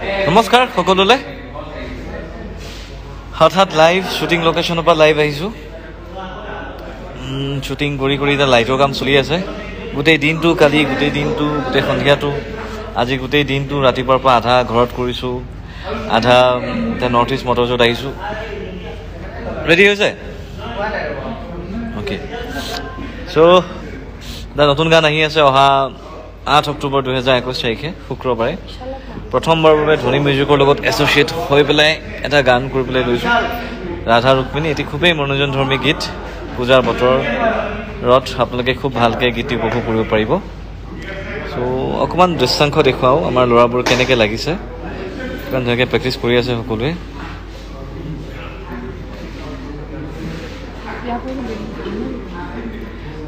নমস্কাৰ সকলোলৈ হঠাৎ লাইভ শ্বুটিং লোকেশ্যনৰ পৰা লাইভ আহিছোঁ শ্বুটিং কৰি এতিয়া লাইটৰ কাম চলি আছে গোটেই দিনটো কালি গোটেই দিনটো গোটেই সন্ধিয়াটো আজি গোটেই দিনটো ৰাতিপুৱাৰ পৰা আধা ঘৰত কৰিছোঁ আধা নৰ্থ ইষ্ট মটৰছত আহিছোঁ ৰেডি হৈছে অ'কে চ' নতুন গান আহি আছে অহা 8 অক্টোবৰ 2021 তাৰিখে শুক্ৰবাৰে প্ৰথমবাৰৰ বাবে ধনী মিউজিকৰ লগত এছ'চিয়েট হৈ পেলাই এটা গান কৰি পেলাই লৈছোঁ ৰাধা ৰুক্মিণী এটি খুবেই মনোৰঞ্জনধৰ্মী গীত পূজাৰ বতৰত আপোনালোকে খুব ভালকৈ গীতটি উপভোগ কৰিব পাৰিব চ' অকণমান দৃশ্যাংশ দেখুৱাওঁ আমাৰ ল'ৰাবোৰ কেনেকৈ লাগিছে কিমান ধুনীয়াকৈ প্ৰেক্টিচ কৰি আছে সকলোৱে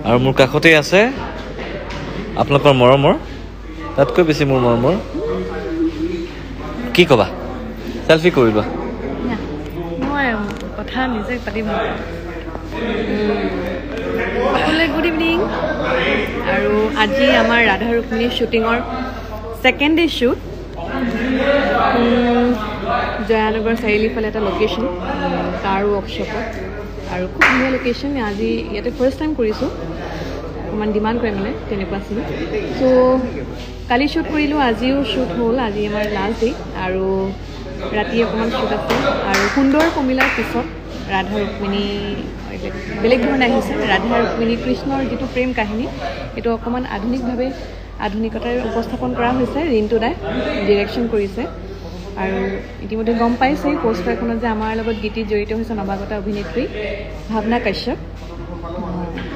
আৰু মোৰ কাষতেই আছে আপোনালোকৰ মৰমৰ তাতকৈ বেছি মোৰ মৰমৰ কি ক'বা চেলফি কৰি লোৱা মই কথা নিজে পাতিম সকলোৱে গুড ইভিনিং আৰু আজি আমাৰ ৰাধা ৰুক্মিণী শ্বুটিঙৰ ছেকেণ্ড ডে শ্বুট জয়ানগৰ চাৰিআলিৰ ফালে এটা লোকেশ্যন তাৰ ৱৰ্কশ্বপত আৰু খুব ধুনীয়া লোকেশ্যন আজি ইয়াতে ফাৰ্ষ্ট টাইম কৰিছোঁ অকণমান ডিমাণ্ড কৰে মানে তেনেকুৱা চিন চ' কালি শ্বুট কৰিলোঁ আজিও শ্বুট হ'ল আজি আমাৰ লাষ্ট ডে আৰু ৰাতি অকণমান শ্বুট আছে আৰু সুন্দৰ কমিলাৰ পিছত ৰাধা ৰুক্মিণী বেলেগ ধৰণে আহিছে ৰাধা ৰুক্মিণী কৃষ্ণৰ যিটো প্ৰেম কাহিনী সেইটো অকণমান আধুনিকভাৱে আধুনিকতাৰে উপস্থাপন কৰা হৈছে ৰিণ্টু দাই ডিৰেকশ্যন কৰিছে আৰু ইতিমধ্যে গম পাইছে পষ্টাৰখনত যে আমাৰ লগত গীতিত জড়িত হৈছে নৱাগতা অভিনেত্ৰী ভাৱনা কাশ্যপ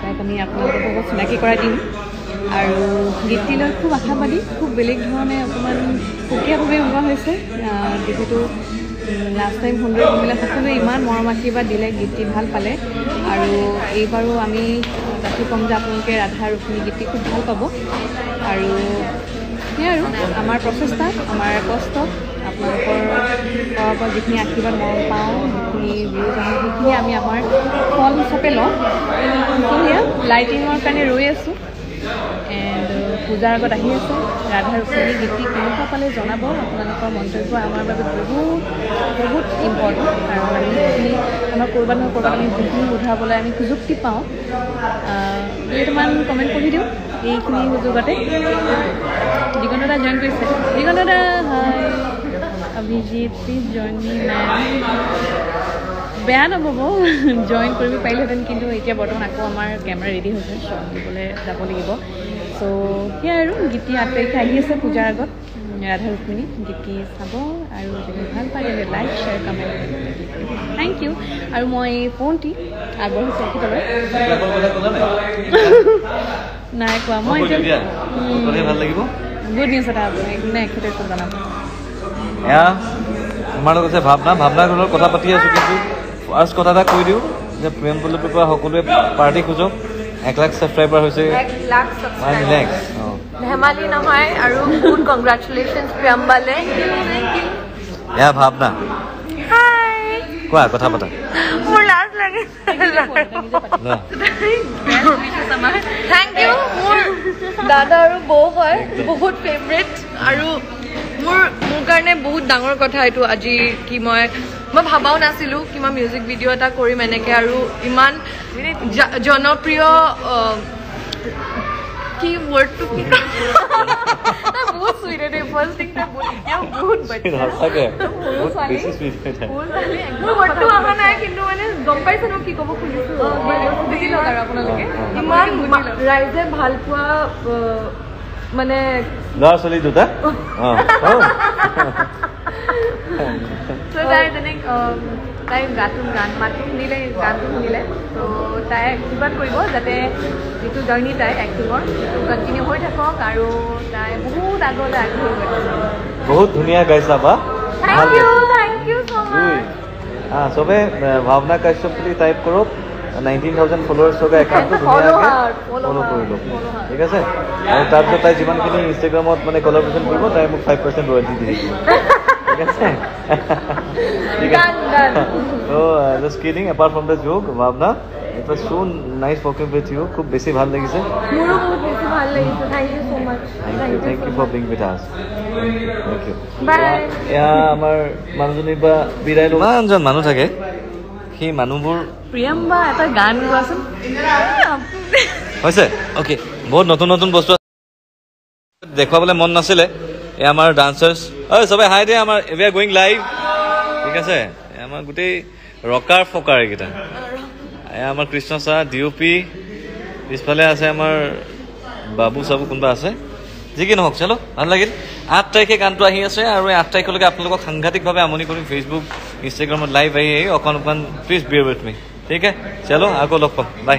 তাইক আমি আপোনালোকৰ লগত চিনাকি কৰাই দিম আৰু গীতটিলৈ খুব আশাবাদী খুব বেলেগ ধৰণে অকণমান সুকীয়াভাৱে ওলোৱা হৈছে যিহেতু লাষ্ট টাইম সুন্দৰ কমিলা সকলোৱে ইমান মৰম আশীৰ্বাদ দিলে গীতটি ভাল পালে আৰু এইবাৰো আমি তাকে ক'ম যে আপোনালোকে ৰাধা ৰুক্মিণী গীতটি খুব ভাল পাব আৰু সেয়াই আৰু আমাৰ প্ৰচেষ্টা আমাৰ কষ্ট আপোনালোকৰ পৰা যিখিনি আশীৰ্বাদ মৰম পাওঁ যিখিনি ভিউজ আহে সেইখিনি আমি আমাৰ ফল হিচাপে লওঁ সেয়া লাইটিঙৰ কাৰণে ৰৈ আছোঁ এণ্ড পূজাৰ আগত আহি আছে ৰাধা ৰুক্মিণী গীতটি কেনেকুৱা পালে জনাব আপোনালোকৰ মন্তব্য আমাৰ বাবে বহুত ইম্পৰ্টেণ্ট কাৰণ আমি সেইখিনি আমাৰ ক'ৰবাত নহয় ক'ৰবাত আমি ভুল শুধৰাবলৈ আমি সুযোগটি পাওঁ কেইটামান কমেণ্ট পঢ়ি দিওঁ এইখিনি সুযোগতে দিগন্ত দা জইন কৰিছে দিগন্ত দা hi Abhijit please join me ma'am বেয়া নহ'ব জইন কৰিব পাৰিলোহেঁতেন কিন্তু এতিয়া বৰ্তমান আকৌ আমাৰ কেমেৰা ৰেডি হৈছে শ্বট দিবলৈ যাব লাগিব চ' সেয়াই আৰু গীতটি 8 তাৰিখে আহি আছে পূজাৰ আগত ৰাধা ৰুক্মিণী গীতটি চাব আৰু যদি ভাল পায় like share comment thank you আৰু মই ফোনটি আগবঢ়াইছোঁ ৰাখিবলৈ নাই কোৱা মই ভাল লাগিব গুড নিউজ এটা একদম এখেতে জনাব এয়া তোমাৰ লগত আছে ভাৱনাৰ লগত কথা পাতি আছোঁ কিন্তু ফাৰ্ষ্ট কথা এটা কৈ দিওঁ যে প্ৰেম পল্লৱীৰ পৰা সকলোৱে পাৰ্টি খোজক 1 লাখ ছাবস্ক্ৰাইবাৰ হৈছে 1 লাখ ছাবস্ক্ৰাইবাৰ ধেমালি নহয় আৰু বহুত কংগ্ৰেচুলেশ্যনছ প্ৰিয়ম্বালে এয়া ভাৱনা হাই কোৱা কথা পাতা মোৰ লাজ লাগে থেংক ইউ মোৰ দাদা আৰু বৌ হয় বহুত ফেভৰেট আৰু মোৰ কাৰণে বহুত ডাঙৰ কথা এইটো আজি কি মই ভাবাও নাছিলোঁ কি মই মিউজিক ভিডিঅ' এটা কৰিম এনেকৈ আৰু ইমান জনপ্ৰিয় কি ৱৰ্ডটো কি বহুত চুইট দেই ফাৰ্ষ্ট থিং বহুত ৱৰ্ডটো অহা নাই কিন্তু মানে গম পাইছে ন কি ক'ব খুজিছোঁ বুজি লওক আৰু আপোনালোকে ইমান ৰাইজে ভাল পোৱা মানে ল'ৰা ছোৱালী দুটা তাই মাতটো শুনিলে গানটো শুনিলে ত' তাই আশীৰ্বাদ কৰিব যাতে যিটো জাৰ্ণি তাই এক্টিঙৰ সেইটো কণ্টিনিউ হৈ থাকক আৰু তাই বহুত আগলৈ আগবাঢ়ি গৈ বহুত ধুনীয়া গাইছা বা থেংক ইউ ছ' মাচ চবে ভাৱনা কাশ্যপ বুলি টাইপ কৰক 19,000 ফলোৱাৰ্ছ থকা একাউণ্টটো ধুনীয়াকৈ ফ'ল' কৰি লওক ঠিক আছে আৰু তাৰপিছত তাই যিমানখিনি ইনষ্টাগ্ৰামত মানে কলাবৰেশ্যন কৰিব তাই মোক 5% ৰয়েলটি দি দিব ঠিক আছে ঠিক আছে so' just kidding apart from the joke Bhawna it was so nice working with you খুব বেছি ভাল লাগিছে মোৰো বহুত বেছি ভাল লাগিছে thank you so much thank you for being with us thank you bye এয়া আমাৰ মানুহজনী বা বিদায় ইমানজন মানুহ থাকে সেই মানুহবোৰ প্ৰিয়ম বা এটা গান গোৱাচোন হৈছে অ'কে বহুত নতুন নতুন বস্তু দেখুৱাবলৈ মন নাছিলে এই আমাৰ ডান্সাৰ্ছ ঐ চবে হাই দে আমাৰ উই আৰ গোয়িং লাইভ ঠিক আছে আমাৰ গোটেই ৰকাৰ ফকাৰ এইকেইটা এয়া আমাৰ কৃষ্ণ ছাৰ DOP পিছফালে আছে আমাৰ বাবু চাবু কোনোবা আছে যি কি নহওক চলো ভাল লাগিল 8 তাৰিখে গানটো আহি আছে আৰু 8 তাৰিখলৈকে আপোনালোকক সাংঘাতিকভাৱে আমনি কৰিম ফেচবুক ইনষ্টাগ্ৰামত লাইভ আহি অকণ প্লিজ বিয়াৰ উইথ মি ঠিক আছে চলো আকৌ লগ পাম বাই